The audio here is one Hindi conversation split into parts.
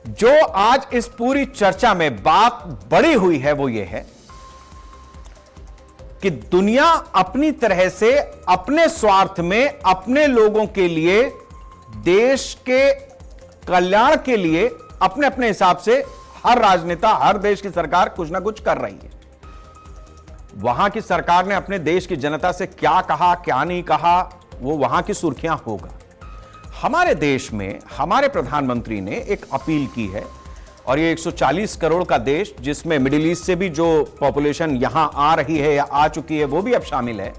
जो आज इस पूरी चर्चा में बात बड़ी हुई है वो ये है कि दुनिया अपनी तरह से अपने स्वार्थ में अपने लोगों के लिए, देश के कल्याण के लिए अपने अपने हिसाब से हर राजनेता, हर देश की सरकार कुछ ना कुछ कर रही है। वहां की सरकार ने अपने देश की जनता से क्या कहा, क्या नहीं कहा, वो वहां की सुर्खियां होगा। हमारे देश में हमारे प्रधानमंत्री ने एक अपील की है, और ये 140 करोड़ का देश, जिसमें मिडिल ईस्ट से भी जो पॉपुलेशन यहां आ रही है या आ चुकी है वो भी अब शामिल है,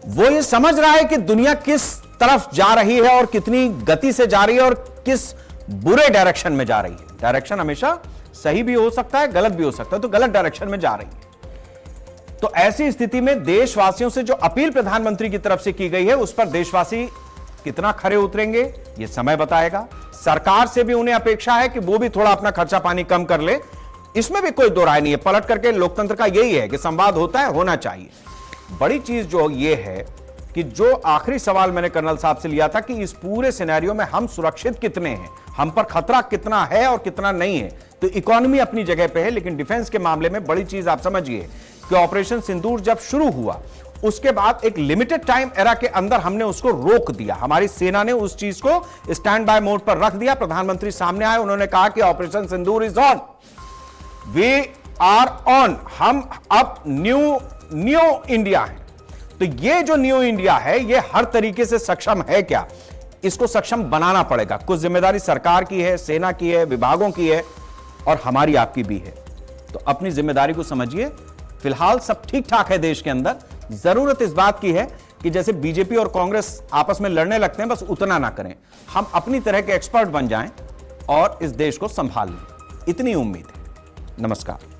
वो ये समझ रहा है कि दुनिया किस तरफ जा रही है और कितनी गति से जा रही है और किस बुरे डायरेक्शन में जा रही है। डायरेक्शन हमेशा सही भी हो सकता है, गलत भी हो सकता है, तो गलत डायरेक्शन में जा रही है। तो ऐसी स्थिति में देशवासियों से जो अपील प्रधानमंत्री की तरफ से की गई है, उस पर देशवासी कितना खरे उतरेंगे यह समय बताएगा। सरकार से भी उन्हें अपेक्षा है कि वो भी थोड़ा अपना खर्चा पानी कम कर ले, इसमें भी कोई दो राय नहीं है। पलट करके लोकतंत्र का यही है कि संवाद होता है, होना चाहिए। बड़ी चीज जो ये है कि जो आखिरी सवाल मैंने कर्नल साहब से लिया था कि इस पूरे सिनेरियो में हम सुरक्षित कितने हैं, हम पर खतरा कितना है और कितना नहीं है, तो इकोनॉमी अपनी जगह पे है, लेकिन डिफेंस के मामले में बड़ी चीज आप समझिए कि ऑपरेशन सिंदूर जब शुरू हुआ उसके बाद एक लिमिटेड टाइम एरा के अंदर हमने उसको रोक दिया। हमारी सेना ने उस चीज को स्टैंड बाय मोड पर रख दिया। प्रधानमंत्री सामने आए, उन्होंने कहा कि operation Sindoor is on, we are on, हम अब न्यू इंडिया है। तो ये जो न्यू इंडिया है ये हर तरीके से सक्षम है क्या, इसको सक्षम बनाना पड़ेगा। कुछ जिम्मेदारी सरकार की है, सेना की है, विभागों की है और हमारी आपकी भी है। तो अपनी जिम्मेदारी को समझिए। फिलहाल सब ठीक ठाक है देश के अंदर। जरूरत इस बात की है कि जैसे बीजेपी और कांग्रेस आपस में लड़ने लगते हैं, बस उतना ना करें, हम अपनी तरह के एक्सपर्ट बन जाएं और इस देश को संभाल लें। इतनी उम्मीद है। नमस्कार।